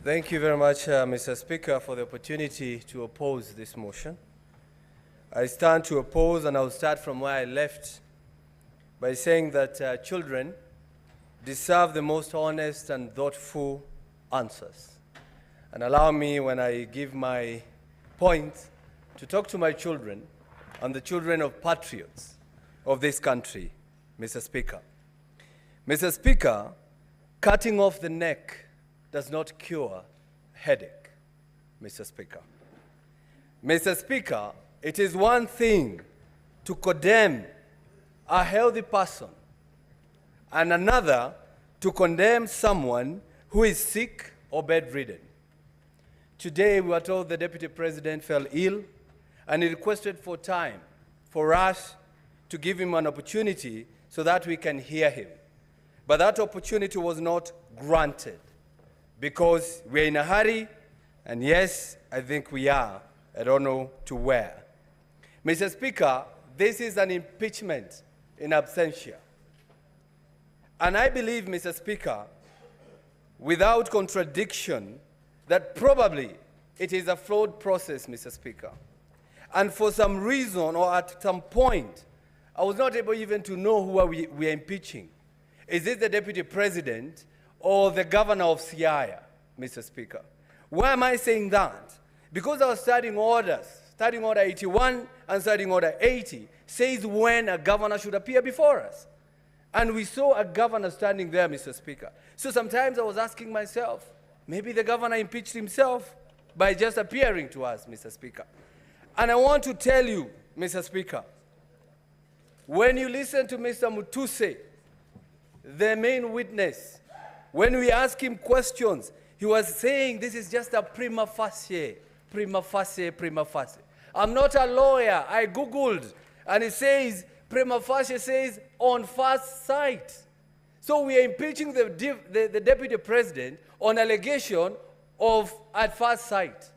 Thank you very much, Mr. Speaker, for the opportunity to oppose this motion. I stand to oppose, and I'll start from where I left by saying that children deserve the most honest and thoughtful answers. And allow me, when I give my point, to talk to my children and the children of patriots of this country, Mr. Speaker. Mr. Speaker, cutting off the neck does not cure headache, Mr. Speaker. Mr. Speaker, it is one thing to condemn a healthy person and another to condemn someone who is sick or bedridden. Today, we are told the Deputy President fell ill and he requested for time for us to give him an opportunity so that we can hear him. But that opportunity was not granted because we're in a hurry, and yes, I think we are. I don't know to where. Mr. Speaker, this is an impeachment in absentia. And I believe, Mr. Speaker, without contradiction, that probably it is a flawed process, Mr. Speaker. And for some reason or at some point, I was not able even to know who we are impeaching. Is it the Deputy President or the Governor of Siaya, Mr. Speaker? Why am I saying that? Because our standing orders, Standing Order 81 and Standing Order 80, says when a governor should appear before us. And we saw a governor standing there, Mr. Speaker. So sometimes I was asking myself, maybe the governor impeached himself by just appearing to us, Mr. Speaker. And I want to tell you, Mr. Speaker, when you listen to Mr. Mutuse, the main witness, when we ask him questions, he was saying this is just a prima facie. I'm not a lawyer. I Googled, and it says, prima facie says on first sight. So we are impeaching the Deputy President on allegation of at first sight.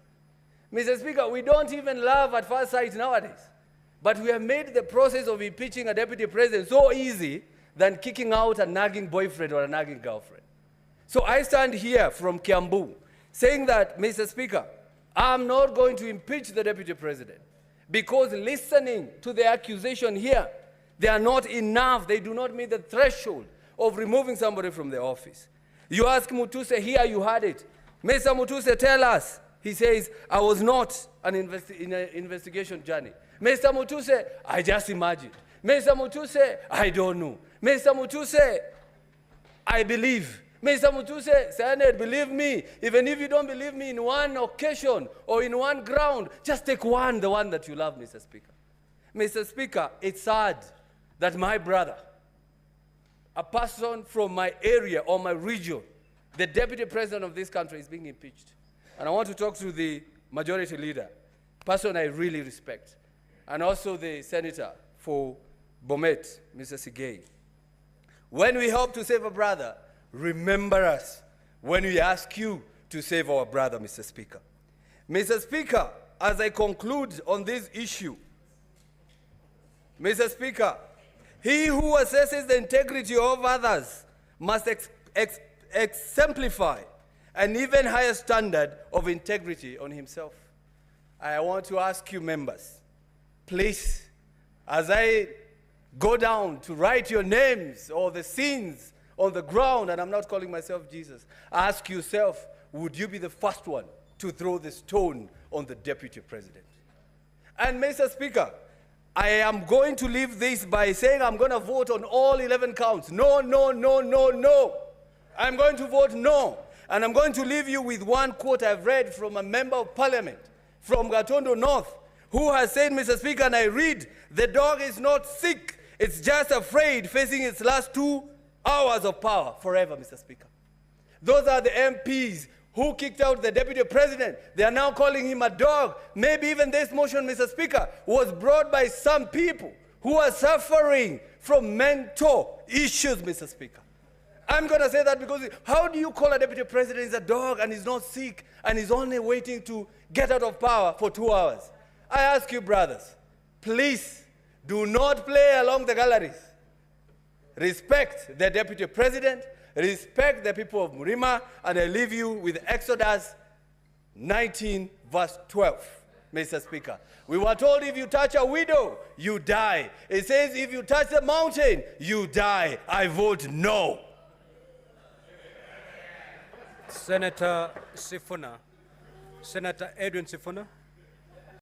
Mr. Speaker, we don't even love at first sight nowadays. But we have made the process of impeaching a Deputy President so easy than kicking out a nagging boyfriend or a nagging girlfriend. So I stand here from Kiambu saying that, Mr. Speaker, I'm not going to impeach the Deputy President because listening to the accusation here, they are not enough. They do not meet the threshold of removing somebody from the office. You ask Mutuse here, you had it. Mr. Mutuse, tell us. He says, I was not in an investigation journey. Mr. Mutuse, I just imagined. Mr. Mutuse, I don't know. Mr. Mutuse, I believe. Mr. Mutuse, Senate, believe me. Even if you don't believe me in one occasion or in one ground, just take one, the one that you love, Mr. Speaker. Mr. Speaker, it's sad that my brother, a person from my area or my region, the Deputy President of this country is being impeached. And I want to talk to the majority leader, person I really respect, and also the senator for Bomet, Mr. Sigei. When we help to save a brother, remember us when we ask you to save our brother, Mr. Speaker. Mr. Speaker, as I conclude on this issue, Mr. Speaker, he who assesses the integrity of others must exemplify an even higher standard of integrity on himself. I want to ask you members, please, as I go down to write your names or the sins on the ground, and I'm not calling myself Jesus, ask yourself, would you be the first one to throw the stone on the Deputy President? And Mr. Speaker, I am going to leave this by saying I'm going to vote on all 11 counts. No, no, no, no, no. I'm going to vote no. And I'm going to leave you with one quote I've read from a member of parliament from Gatondo North, who has said, Mr. Speaker, and I read, the dog is not sick, it's just afraid, facing its last 2 hours of power forever, Mr. Speaker. Those are the MPs who kicked out the Deputy President. They are now calling him a dog. Maybe even this motion, Mr. Speaker, was brought by some people who are suffering from mental issues, Mr. Speaker. I'm going to say that because how do you call a Deputy President is a dog and he's not sick and he's only waiting to get out of power for 2 hours? I ask you, brothers, please do not play along the galleries. Respect the Deputy President. Respect the people of Murima, and I leave you with Exodus 19, verse 12, Mr. Speaker. We were told if you touch a widow, you die. It says if you touch the mountain, you die. I vote no. Senator Sifuna. Senator Edwin Sifuna.